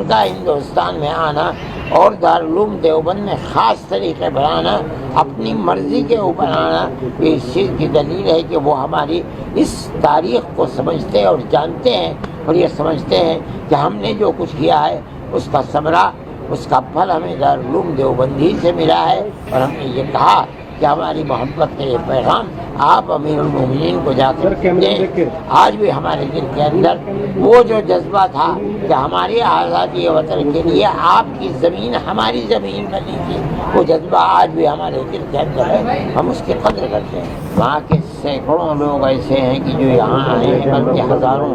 کا ہندوستان میں آنا اور دارالعلوم دیوبند میں خاص طریقے پر آنا، اپنی مرضی کے اوپر آنا، یہ اس چیز کی دلیل ہے کہ وہ ہماری اس تاریخ کو سمجھتے اور جانتے ہیں، اور یہ سمجھتے ہیں کہ ہم نے جو کچھ کیا ہے اس کا ثمرہ، اس کا پھل ہمیں دارالعلوم دیوبند ہی سے ملا ہے۔ اور ہم نے یہ کہا کہ ہماری محبت کا یہ پیغام آپ امیر المومنین کو جا کر دیں۔ آج بھی ہمارے دل کے اندر وہ جو جذبہ تھا کہ ہماری آزادی وطن کے لیے آپ کی زمین ہماری زمین بنی تھی، وہ جذبہ آج بھی ہمارے دل کے اندر ہے، ہم اس کی قدر کرتے ہیں۔ وہاں کے سینکڑوں لوگ ایسے ہیں کہ جو یہاں آئے ہیں، بلکہ ہزاروں،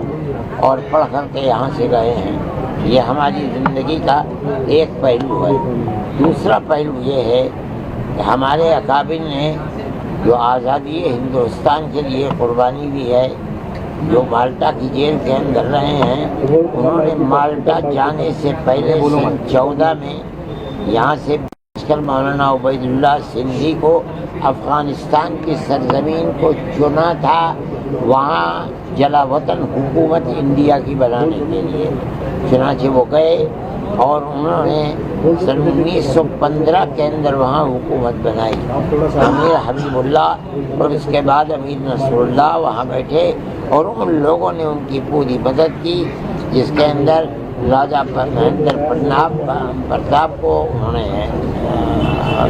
اور پڑھ کر کے یہاں سے گئے ہیں۔ یہ ہماری زندگی کا ایک پہلو ہے۔ دوسرا پہلو یہ ہے کہ ہمارے اکابر نے جو آزادی ہندوستان کے لیے قربانی دی ہے، جو مالٹا کی جیل کے اندر رہے ہیں، انہوں نے مالٹا جانے سے پہلے 14 میں یہاں سے مولانا عبید اللہ سندھی کو افغانستان کی سرزمین کو چنا تھا، وہاں جلا وطن حکومت انڈیا کی بنانے کے لیے۔ چنانچہ وہ گئے اور انہوں نے سن 1915 کے اندر وہاں حکومت بنائی۔ امیر حبیب اللہ اور اس کے بعد امیر نصر اللہ وہاں بیٹھے، اور ان لوگوں نے ان کی پوری مدد کی، جس کے اندر راجہ مہندر پرتاپ کو انہوں نے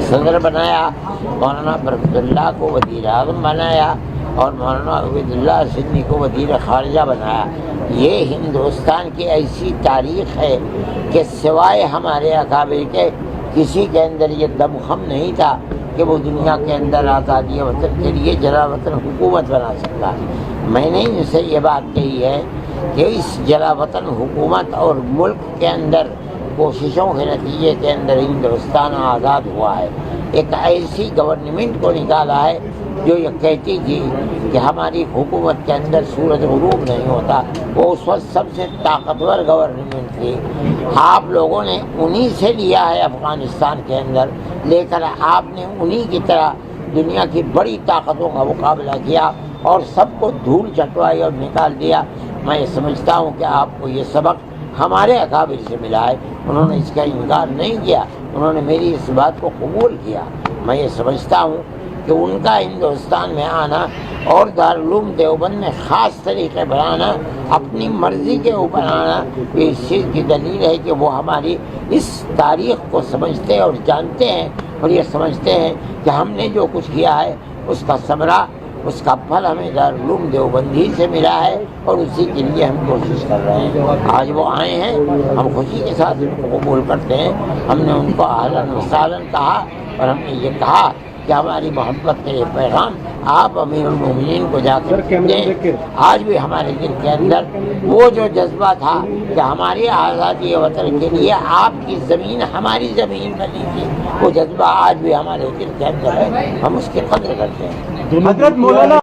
صدر بنایا، مولانا برکت اللہ کو وزیر اعظم بنایا، اور مولانا عبید اللہ سندھی کو وزیر خارجہ بنایا۔ یہ ہندوستان کی ایسی تاریخ ہے کہ سوائے ہمارے اکابر کے کسی کے اندر یہ دمخم نہیں تھا کہ وہ دنیا کے اندر آزادی وطن کے لیے جلا وطن حکومت بنا سکتا۔ میں نے ان سے یہ بات کہی ہے کہ اس جلا وطن حکومت اور ملک کے اندر کوششوں کے نتیجے کے اندر ہندوستان آزاد ہوا ہے۔ ایک ایسی گورنمنٹ کو نکالا ہے جو یہ کہتی تھی کہ ہماری حکومت کے اندر سورج غروب نہیں ہوتا، وہ اس وقت سب سے طاقتور گورنمنٹ تھی۔ آپ لوگوں نے انہی سے لیا ہے افغانستان کے اندر، لے کر آپ نے انہی کی طرح دنیا کی بڑی طاقتوں کا مقابلہ کیا اور سب کو دھول چٹوائی اور نکال دیا۔ میں یہ سمجھتا ہوں کہ آپ کو یہ سبق ہمارے اکابر سے ملا ہے، انہوں نے اس کا انکار نہیں کیا، انہوں نے میری اس بات کو قبول کیا۔ میں یہ سمجھتا ہوں کہ ان کا ہندوستان میں آنا اور دارالعلوم دیوبند میں خاص طریقے پر آنا، اپنی مرضی کے اوپر آنا، یہ اس چیز کی دلیل ہے کہ وہ ہماری اس تاریخ کو سمجھتے اور جانتے ہیں، اور یہ سمجھتے ہیں کہ ہم نے جو کچھ کیا ہے اس کا ثمرہ، اس کا پھل ہمیں دارالعلوم دیوبند ہی سے ملا ہے، اور اسی کے لیے ہم کوشش کر رہے ہیں۔ آج وہ آئے ہیں، ہم خوشی کے ساتھ ان کو قبول کرتے ہیں۔ ہم نے ان کو اہلاً و سہلاً کہا، اور ہم نے یہ کہا کہ ہماری محبت کا یہ پیغام آپ امیر المومنین کو جا کر دیں۔ آج بھی ہمارے دل کے اندر وہ جو جذبہ تھا کہ ہماری آزادی وطن کے لیے آپ کی زمین ہماری زمین بنی تھی، وہ جذبہ آج بھی ہمارے دل کے اندر ہے، ہم اس کی قدر کرتے ہیں۔ حضرت مولانا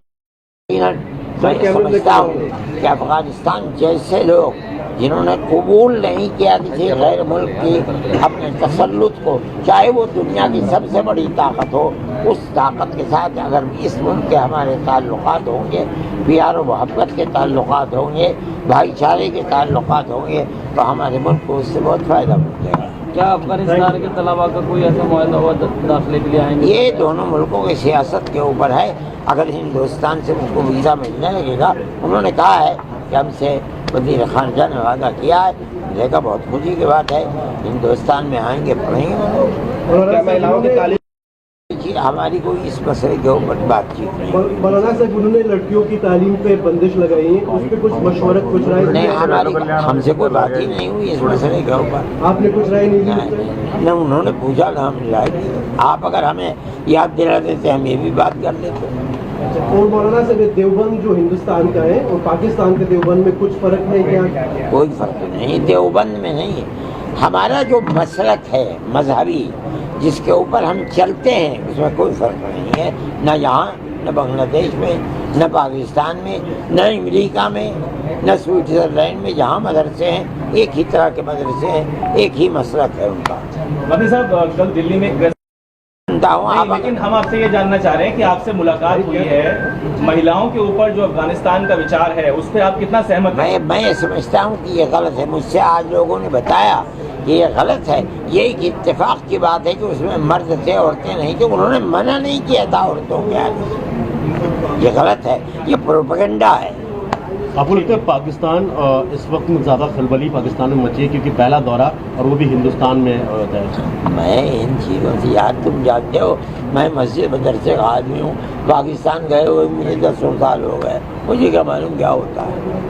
میں سمجھتا ہوں کہ افغانستان جیسے لوگ جنہوں نے قبول نہیں کیا کسی غیر ملک کی اپنے تسلط کو، چاہے وہ دنیا کی سب سے بڑی طاقت ہو، اس طاقت کے ساتھ اگر اس ملک کے ہمارے تعلقات ہوں گے، پیار و محبت کے تعلقات ہوں گے، بھائی چارے کے تعلقات ہوں گے، تو ہمارے ملک کو اس سے بہت فائدہ ملے گا۔ کیا افغانستان کے طلباء کا کوئی ایسا معاہدہ ہوا داخلے کے لیے آئیں گے؟ یہ دونوں ملکوں کی سیاست کے اوپر ہے۔ اگر ہندوستان سے ان کو ویزا ملنے لگے گا، انہوں نے کہا ہے کہ ہم سے وزیر خارجہ نے وعدہ کیا ہے، ملے گا، بہت خوشی کی بات ہے۔ ہندوستان میں آئیں گے، پڑھیں گے۔ ہماری کوئی اس مسئلے کے اوپر بات چیت نہیں۔ مولانا صاحب انہوں نے لڑکیوں کی تعلیم پہ بندش لگائی ہے، اس پہ کچھ مشورت، کچھ رائے نہیں، ہم سے کوئی بات ہی نہیں ہوئی اس مسئلے کے اوپر۔ آپ نے کچھ رائے نہیں دی؟ نہ انہوں نے پوچھا، نہ ہم نے رائے دی۔ آپ اگر ہمیں یاد دلا دیتے ہم یہ بھی بات کر لیتے۔ اور مولانا صاحب دیوبند جو ہندوستان کا ہے اور پاکستان کے دیوبند میں کچھ فرق ہے کیا؟ کوئی فرق نہیں، دیوبند میں نہیں۔ ہمارا جو مسلک ہے مذہبی، جس کے اوپر ہم چلتے ہیں، اس میں کوئی فرق نہیں ہے، نہ یہاں، نہ بنگلہ دیش میں، نہ پاکستان میں، نہ امریکہ میں، نہ سوئٹزرلینڈ میں۔ جہاں مدرسے ہیں ایک ہی طرح کے مدرسے ہیں، ایک ہی مسلک ہے ان کا۔ مدنی صاحب، کل دلی میں سنتا ہوں. نہیں، لیکن ہم آپ سے یہ جاننا چاہ رہے ہیں کہ آپ سے ملاقات ہوئی ہے، مہیلاؤں کے اوپر جو افغانستان کا وچار ہے اس پہ آپ کتنا سہمت ہیں؟ میں یہ سمجھتا ہوں کہ یہ غلط ہے. مجھ سے آج لوگوں نے بتایا کہ یہ غلط ہے. یہ ایک اتفاق کی بات ہے کہ اس میں مرد تھے عورتیں نہیں تھے. انہوں نے منع نہیں کیا تھا عورتوں کے آنے سے. یہ غلط ہے، یہ پروپیگنڈا ہے. آپ کو لگتا ہے پاکستان اس وقت میں زیادہ خلبلی پاکستان میں مچی ہے کیونکہ پہلا دورہ اور وہ بھی ہندوستان میں ہوتا ہے؟ میں ان چیزوں سے یار تم جانتے ہو میں مسجد مدرسے کا آدمی ہوں. پاکستان گئے ہوئے مجھے 10 سال ہو گئے. مجھے کیا معلوم کیا ہوتا ہے.